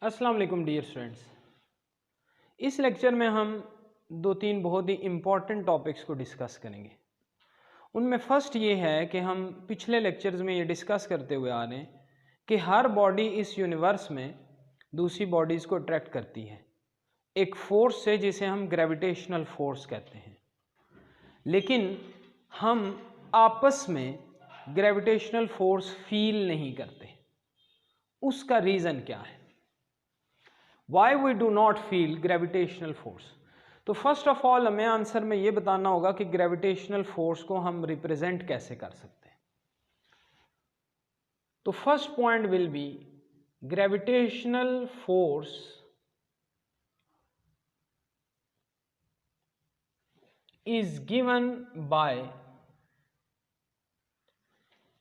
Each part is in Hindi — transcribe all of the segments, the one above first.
अस्सलाम वालेकुम डियर स्टूडेंट्स। इस लेक्चर में हम दो तीन बहुत ही इम्पॉर्टेंट टॉपिक्स को डिस्कस करेंगे। उनमें फ़र्स्ट ये है कि हम पिछले लेक्चर्स में ये डिस्कस करते हुए आ रहे हैं कि हर बॉडी इस यूनिवर्स में दूसरी बॉडीज़ को अट्रैक्ट करती है एक फोर्स से जिसे हम ग्रेविटेशनल फोर्स कहते हैं, लेकिन हम आपस में ग्रेविटेशनल फोर्स फील नहीं करते। उसका रीज़न क्या है? Why we do not feel gravitational force? तो फर्स्ट ऑफ ऑल हमें आंसर में ये बताना होगा कि ग्रेविटेशनल फोर्स को हम रिप्रेजेंट कैसे कर सकते हैं। तो first point will be gravitational force is given by,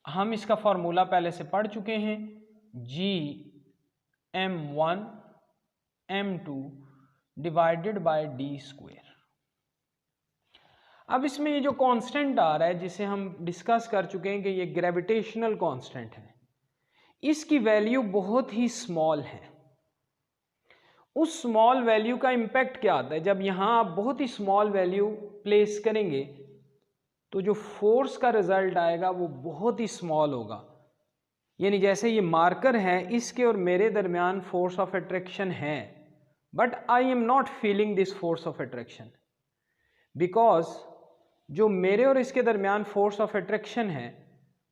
हम इसका फॉर्मूला पहले से पढ़ चुके हैं, Gm1 m2 divided by d square. अब इसमें ये जो कांस्टेंट आ रहा है जिसे हम डिस्कस कर चुके हैं कि ये ग्रेविटेशनल कांस्टेंट है, इसकी वैल्यू बहुत ही स्मॉल है। उस स्मॉल वैल्यू का इम्पैक्ट क्या आता है? जब यहाँ आप बहुत ही स्मॉल वैल्यू प्लेस करेंगे तो जो फोर्स का रिजल्ट आएगा वो बहुत ही स्मॉल होगा। यानी जैसे ये मार्कर है, इसके और मेरे दरमियान फोर्स ऑफ अट्रैक्शन है, but I am not feeling this force of attraction because जो मेरे और इसके दरमियान फोर्स ऑफ अट्रैक्शन है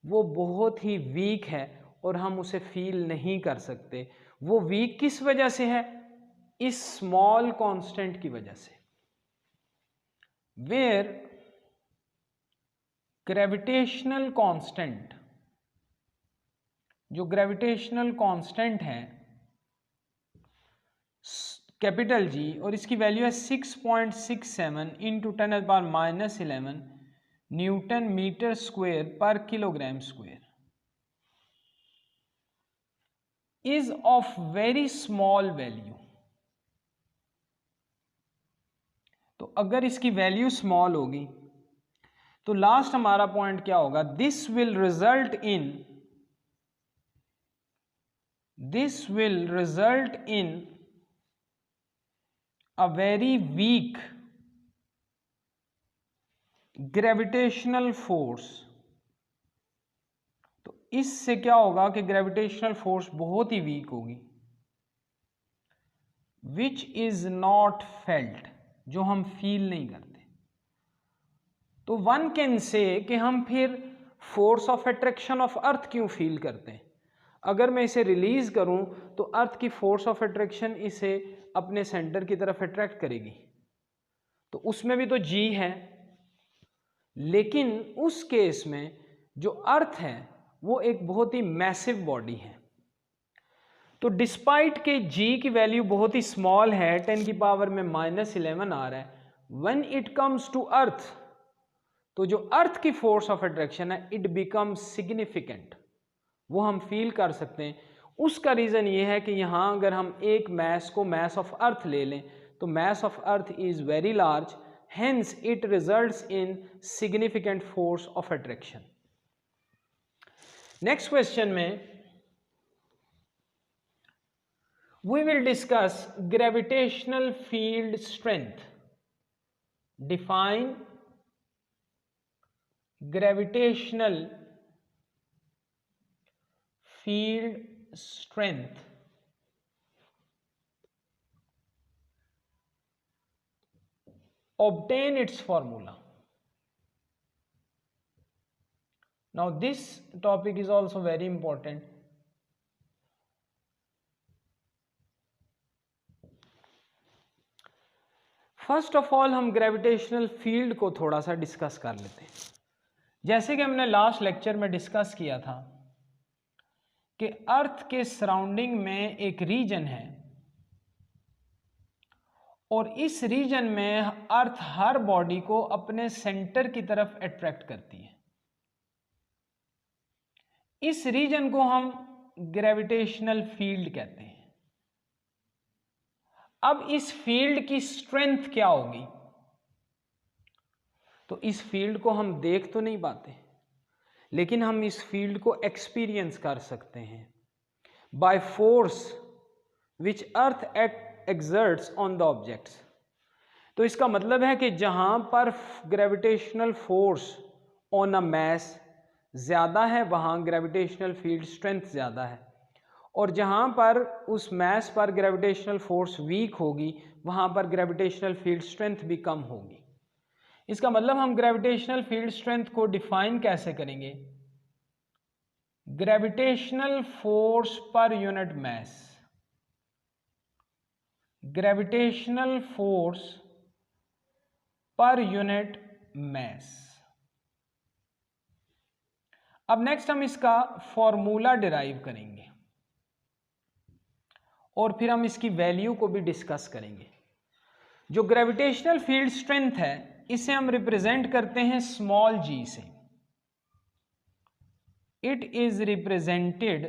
वो बहुत ही वीक है और हम उसे फील नहीं कर सकते। वो वीक किस वजह से है? इस स्मॉल कांस्टेंट की वजह से। वेयर ग्रेविटेशनल कांस्टेंट, जो ग्रेविटेशनल कांस्टेंट है कैपिटल जी, और इसकी वैल्यू है 6.67 इंटू 10⁻⁻11 न्यूटन मीटर स्क्वायर पर kilogram square, is of very small value. तो अगर इसकी वैल्यू स्मॉल होगी तो लास्ट हमारा पॉइंट क्या होगा? This will result in a very weak gravitational force। तो इससे क्या होगा कि ग्रेविटेशनल फोर्स बहुत ही वीक होगी, विच इज नॉट फेल्ट, जो हम फील नहीं करते। तो वन कैन से कि हम फिर फोर्स ऑफ अट्रैक्शन ऑफ अर्थ क्यों फील करते हैं? अगर मैं इसे रिलीज करूं तो अर्थ की फोर्स ऑफ अट्रैक्शन इसे अपने सेंटर की तरफ अट्रैक्ट करेगी, तो उसमें भी तो जी है। लेकिन उस केस में जो अर्थ है वो एक बहुत ही मैसिव बॉडी है। तो डिस्पाइट के जी की वैल्यू बहुत ही स्मॉल है, 10 की पावर में -11 आ रहा है, when it comes to earth, तो जो अर्थ की फोर्स ऑफ अट्रैक्शन है इट बिकम्स सिग्निफिकेंट, वो हम फील कर सकते हैं। उसका रीज़न ये है कि यहाँ अगर हम एक मैस को मैस ऑफ अर्थ ले लें तो mass of earth is very large, hence it results in significant force of attraction. Next question में we will discuss gravitational field strength. Define gravitational field strength, obtain its formula. Now this topic is also very important. First of all हम ग्रेविटेशनल फील्ड को थोड़ा सा डिस्कस कर लेते हैं। जैसे कि हमने लास्ट लेक्चर में डिस्कस किया था कि अर्थ के सराउंडिंग में एक रीजन है और इस रीजन में अर्थ हर बॉडी को अपने सेंटर की तरफ अट्रैक्ट करती है। इस रीजन को हम ग्रेविटेशनल फील्ड कहते हैं। अब इस फील्ड की स्ट्रेंथ क्या होगी? तो इस फील्ड को हम देख तो नहीं पाते, लेकिन हम इस फील्ड को एक्सपीरियंस कर सकते हैं by force which earth exerts on the objects. तो इसका मतलब है कि जहां पर gravitational force on a mass ज़्यादा है वहां ग्रेविटेशनल फील्ड स्ट्रेंथ ज़्यादा है, और जहां पर उस मैस पर ग्रेविटेशनल फोर्स वीक होगी वहां पर ग्रेविटेशनल फील्ड स्ट्रेंथ भी कम होगी। इसका मतलब हम ग्रेविटेशनल फील्ड स्ट्रेंथ को डिफाइन कैसे करेंगे? Gravitational force per unit mass, gravitational force per unit mass. अब नेक्स्ट हम इसका फॉर्मूला डिराइव करेंगे और फिर हम इसकी वैल्यू को भी डिस्कस करेंगे। जो ग्रेविटेशनल फील्ड स्ट्रेंथ है इसे हम रिप्रेजेंट करते हैं स्मॉल जी से। It is represented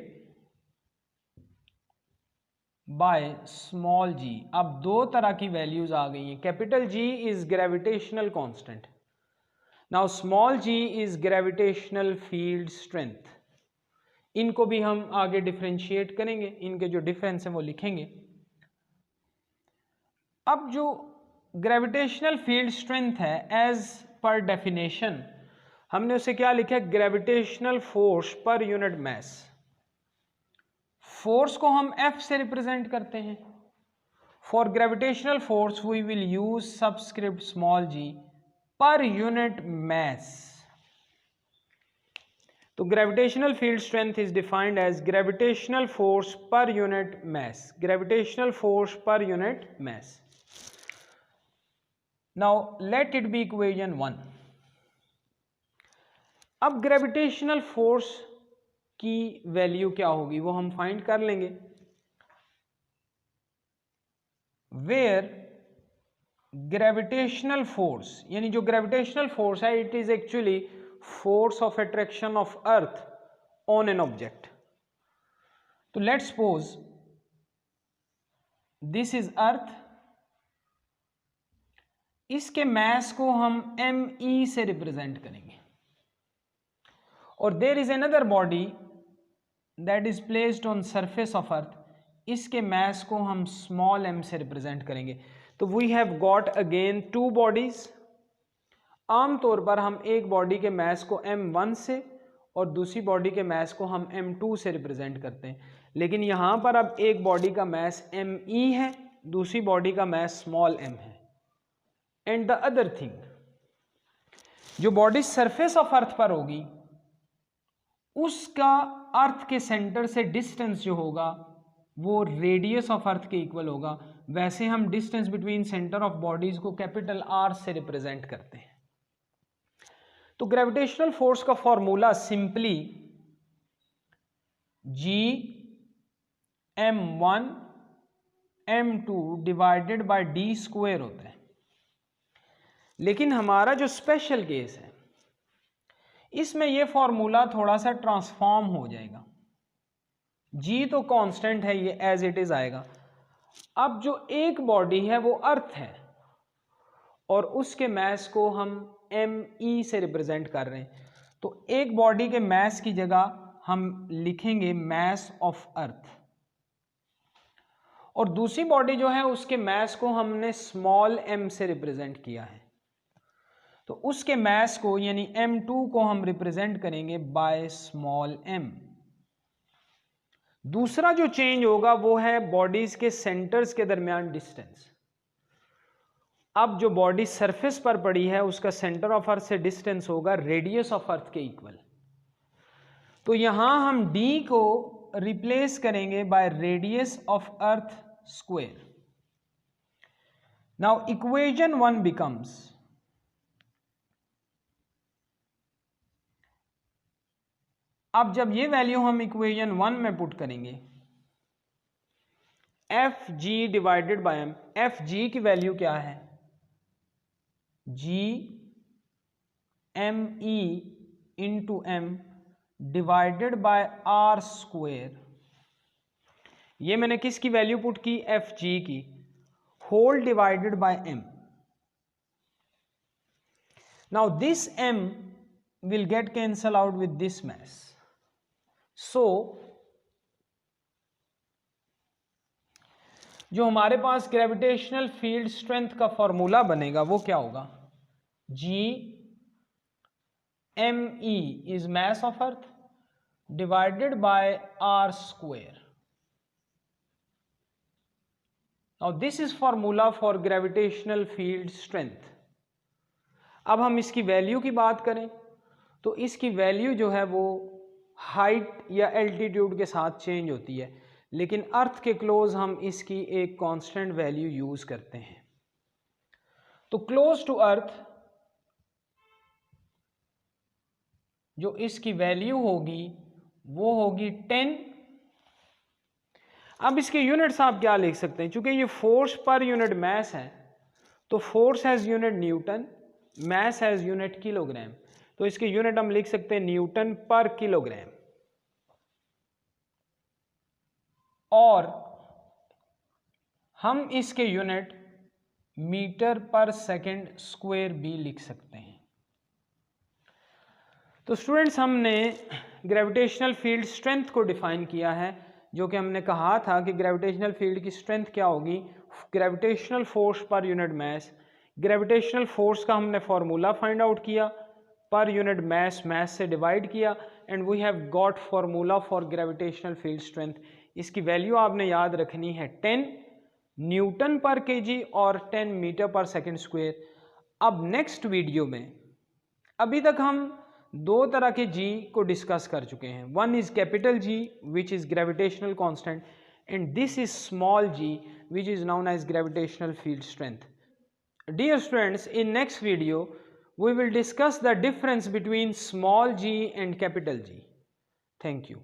by small G. अब दो तरह की वैल्यूज आ गई हैं। Capital G is gravitational constant, now small G is gravitational field strength. इनको भी हम आगे डिफरेंशिएट करेंगे, इनके जो डिफरेंस है वो लिखेंगे। अब जो ग्रेविटेशनल फील्ड स्ट्रेंथ है एज पर डेफिनेशन हमने उसे क्या लिखा है? Gravitational force per unit mass. Force को हम F से रिप्रेजेंट करते हैं। For gravitational force we will use subscript small G per unit mass. तो gravitational field strength is defined as gravitational force per unit mass, gravitational force per unit mass. Now let it be equation 1। अब ग्रेविटेशनल फोर्स की वैल्यू क्या होगी वो हम फाइंड कर लेंगे। वेयर ग्रेविटेशनल फोर्स, यानी जो ग्रेविटेशनल फोर्स है it is actually force of attraction of earth on an object. तो let's suppose this is earth, इसके मैस को हम me से रिप्रेजेंट करेंगे, और there is another body that is placed on surface of earth, इसके मैस को हम स्मॉल m से रिप्रेजेंट करेंगे। तो we have got again two bodies. आमतौर पर हम एक बॉडी के मैस को m1 से और दूसरी बॉडी के मैस को हम m2 से रिप्रेजेंट करते हैं, लेकिन यहां पर अब एक बॉडी का मैस me है, दूसरी बॉडी का मैस स्मॉल m है। एंड द अदर थिंग, जो बॉडी सरफेस ऑफ अर्थ पर होगी उसका अर्थ के सेंटर से डिस्टेंस जो होगा वो रेडियस ऑफ अर्थ के इक्वल होगा। वैसे हम distance between centre of bodies को कैपिटल R से रिप्रेजेंट करते हैं। तो ग्रेविटेशनल फोर्स का formula simply G m1 m2 divided by d square होता है। लेकिन हमारा जो स्पेशल केस है इसमें यह फॉर्मूला थोड़ा सा ट्रांसफॉर्म हो जाएगा। G तो कांस्टेंट है, ये एज इट इज आएगा। अब जो एक बॉडी है वो अर्थ है और उसके मैस को हम me से रिप्रेजेंट कर रहे हैं, तो एक बॉडी के मैस की जगह हम लिखेंगे मैस ऑफ अर्थ, और दूसरी बॉडी जो है उसके मैस को हमने स्मॉल m से रिप्रेजेंट किया है, तो उसके मैस को यानी m2 को हम रिप्रेजेंट करेंगे बाय स्मॉल m। दूसरा जो चेंज होगा वो है बॉडीज के सेंटर्स के दरमियान डिस्टेंस। अब जो बॉडी सरफेस पर पड़ी है उसका सेंटर ऑफ अर्थ से डिस्टेंस होगा रेडियस ऑफ अर्थ के इक्वल। तो यहां हम d को रिप्लेस करेंगे by radius of earth square. Now equation 1 becomes अब जब ये वैल्यू हम इक्वेशन 1 में पुट करेंगे F G divided by M, F G की वैल्यू क्या है? G M E into M divided by R square. ये मैंने किसकी वैल्यू पुट की? एफ जी की, whole divided by M. Now this M will get cancel out with this mass, so जो हमारे पास ग्रेविटेशनल फील्ड स्ट्रेंथ का फॉर्मूला बनेगा वो क्या होगा, G M E is mass of earth divided by R square. Now this is formula for gravitational field strength. अब हम इसकी वैल्यू की बात करें तो इसकी वैल्यू जो है वो हाइट या एल्टीट्यूड के साथ चेंज होती है, लेकिन अर्थ के क्लोज हम इसकी एक कांस्टेंट वैल्यू यूज करते हैं। तो क्लोज टू अर्थ जो इसकी वैल्यू होगी वो होगी 10। अब इसके यूनिट्स आप क्या लिख सकते हैं, चूंकि ये फोर्स पर यूनिट मास है तो force has unit Newton, mass has unit kilogram, तो इसके यूनिट हम लिख सकते हैं न्यूटन पर किलोग्राम। और हम इसके यूनिट मीटर पर सेकंड स्क्वायर भी लिख सकते हैं। तो स्टूडेंट्स हमने ग्रेविटेशनल फील्ड स्ट्रेंथ को डिफाइन किया है, जो कि हमने कहा था कि ग्रेविटेशनल फील्ड की स्ट्रेंथ क्या होगी, gravitational force per unit mass. Gravitational force का हमने फॉर्मूला फाइंड आउट किया, पर यूनिट मास मास से डिवाइड किया, and we have got formula for gravitational field strength. इसकी वैल्यू आपने याद रखनी है 10 न्यूटन पर केजी और 10 मीटर पर सेकंड स्क्वायर। अब नेक्स्ट वीडियो में, अभी तक हम दो तरह के जी को डिस्कस कर चुके हैं, one is capital G which is gravitational constant, and this is small G which is known as gravitational field strength. Dear students, in next video we will discuss the difference between small g and capital G. Thank you.